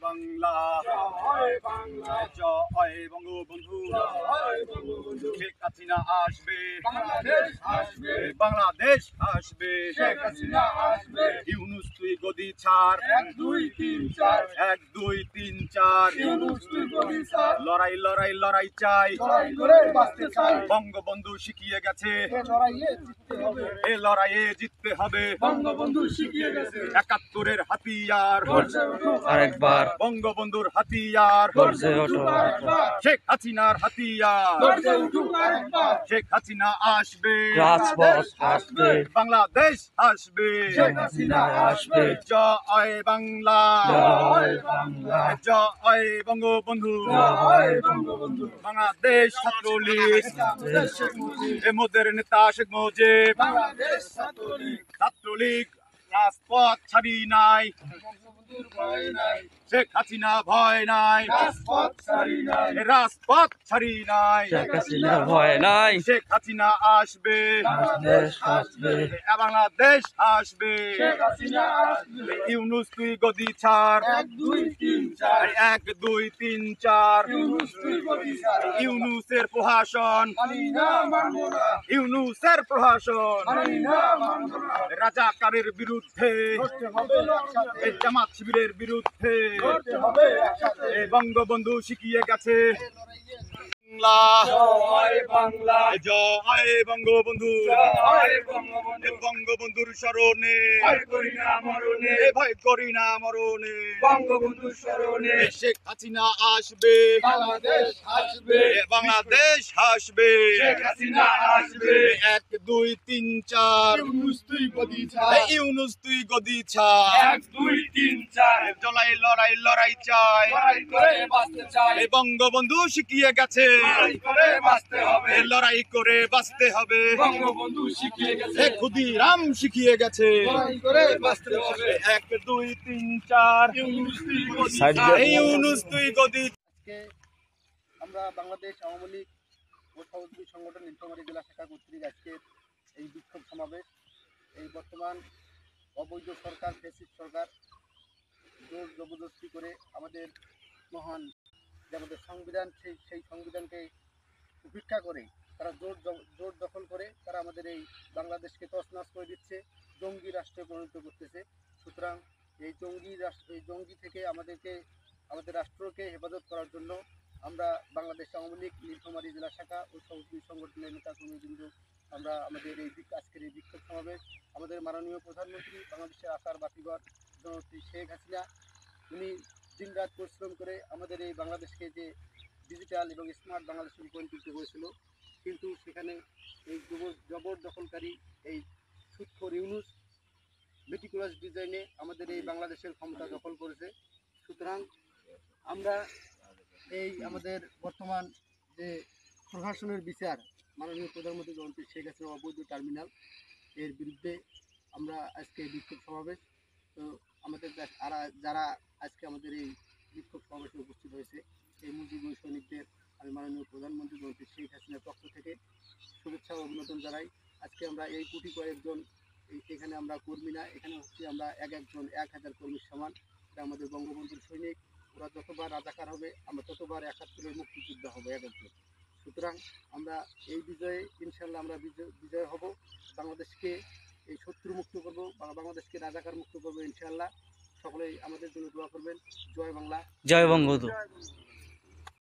বাংলা, জয় বঙ্গবন্ধু। শেখ হাসিনা আসবে, বাংলাদেশ আসবে। ইউনূস তুই গদি ছাড়, 1 2 3 4 1 2 3 4। ইউনূস তুই গদি ছাড়। লড়াই লড়াই লড়াই চাই, লড়াই করে বাঁচতে চাই। বঙ্গবন্ধু শিখিয়ে গেছে, এ লড়াইয়ে জিততে হবে। এ লড়াইয়ে জিততে হবে। বঙ্গবন্ধু শিখিয়ে গেছে, ৭১-এর হাতিয়ার, আরেকবার বঙ্গবন্ধুর হাতিয়ার, গর্জে ওঠো শেখ হাসিনার হাতিয়ার। গর্জে উঠুক আরেকবার। শেখ হাসিনা আসবে, রাজপথ আসবে, বাংলাদেশ আসবে। শেখ হাসিনা আসবে। জয় বাংলা, জয় বাংলা, জয় বঙ্গবন্ধু। জয় বঙ্গবন্ধু। বাংলাদেশ ছাত্রলীগ, বাংলাদেশ শেখ মুজিব, এ মোদের নেতা শেখ মুজিব। বাংলাদেশ ছাত্রলীগ, ছাত্রলীগ রাজপথ ছাড়ি নাই, বঙ্গবন্ধুর ভয় নাই, শেখ হাসিনা ভয় নাই, রাজপথ ছাড়ি নাই। রাজপথ ছাড়ি নাই। শেখ হাসিনার ভয় নাই, শেখ হাসিনা আসবে, বাংলাদেশ আসবে, বাংলাদেশ আসবে। শেখ হাসিনা আসবে। ইউনূস তুই গদি ছাড়, 1 2 3 4 1 2 3 4। ইউনূস তুই গদি ছাড়। ইউনূসের প্রশাসন, মানি না মানব না, ইউনূসের প্রশাসন মানি না মানব না। রাজাকারের বিরুদ্ধে, করতে হবে একসাথে, এই জামাত শিবিরের বিরুদ্ধে করতে হবে একসাথে। এই বঙ্গবন্ধু শিখিয়ে গেছে। বাংলা, জয় বাংলা, জয় বঙ্গবন্ধু। জয় বঙ্গবন্ধু। বঙ্গবন্ধুর স্মরণে ভয় করি না মরণে, ভয় করি না মরণে। বঙ্গবন্ধুর স্মরণে শেখ হাসিনা আসবে, বাংলাদেশ আসবে। বাংলাদেশ আসবে। শেখ হাসিনা আসবে। 1 2 3 4। ইউনূস তুই গদি ছাড়। ইউনূস তুই গদি ছাড়। 1 2 3 4 জলাই লড়াই লড়াই চাই, লড়াই করে বাঁচতে চাই। এই বঙ্গবন্ধু শিখিয়ে গেছে, লড়াই করে বাঁচতে হবে। এই লড়াই করে বাঁচতে হবে। বঙ্গবন্ধু শিখিয়ে গেছে, এ ক্ষুদিরাম শিখিয়ে গেছে। লড়াই করে বাঁচতে হবে। 1 2 3 4। ইউনূস তুই গদি সাইড ছাড়। ইউনূস তুই গদি। আজকে আমরা বাংলাদেশ আওয়ামী লীগ ও সহযোগী সংগঠন নীলফামারী জেলা শাখা কর্তৃক আজকের এই বিক্ষোভ সমাবেশ, এই বর্তমান অবৈধ সরকার, ফ্যাসিস্ট সরকার জোর জবরদস্তি করে আমাদের মহান যে আমাদের সংবিধান, সেই সংবিধানকে উপেক্ষা করে তারা জোর দখল করে তারা আমাদের এই বাংলাদেশকে তছনছ করে দিচ্ছে, জঙ্গি রাষ্ট্রে পরিণত করতেছে। সুতরাং এই জঙ্গি থেকে আমাদের রাষ্ট্রকে হেফাজত করার জন্য আমরা বাংলাদেশ আওয়ামী লীগ নীলফামারী জেলা শাখা ও সহযোগী সংগঠনের নেতা কর্মীবৃন্দ আমরা আমাদের আজকের এই বিক্ষোভ সমাবেশ আমাদের মাননীয় প্রধানমন্ত্রী, বাংলাদেশের আশার বাতিঘর জননেত্রী শেখ হাসিনা, উনি দিনরাত পরিশ্রম করে আমাদের এই বাংলাদেশকে যে ডিজিটাল এবং স্মার্ট বাংলাদেশে রূপান্তরিত হয়েছিল, কিন্তু সেখানে এই জবরদখলকারী এই সুৎখোর ইউনূস মেটিকুলাস ডিজাইনে আমাদের এই বাংলাদেশের ক্ষমতা দখল করেছে। সুতরাং আমরা এই আমাদের বর্তমান যে প্রশাসনের বিচার, মাননীয় প্রধানমন্ত্রী জননেত্রী শেখ হাসিনা অবৈধ টার্মিনাল, এর বিরুদ্ধে আমরা আজকে বিক্ষোভ সমাবেশ। তো আমাদের যারা আজকে আমাদের এই বিক্ষোভ সমাবেশে উপস্থিত হয়েছে, এই মুজিবুর সৈনিকদের আমি মাননীয় প্রধানমন্ত্রী জননেত্রী শেখ হাসিনার পক্ষ থেকে শুভেচ্ছা ও অভিনন্দন জানাই। আজকে আমরা এই কোটি কয়েকজন এখানে আমরা কর্মী না, এখানে হচ্ছে আমরা একজন 1000 কর্মীর সমান। এটা আমাদের বঙ্গবন্ধুর সৈনিক, ওরা যতবার রাজাকার হবে আমরা ততবার 71-এর মুক্তিযোদ্ধা হবো একজন। সুতরাং আমরা এই বিজয়ে ইনশাল্লাহ আমরা বিজয় হব, বাংলাদেশকে এই শত্রু মুক্ত করবো, বাংলাদেশকে রাজাকার মুক্ত করবো ইনশাল্লাহ। সকলেই আমাদের জন্য দোয়া করবেন। জয় বাংলা, জয় বঙ্গবন্ধু।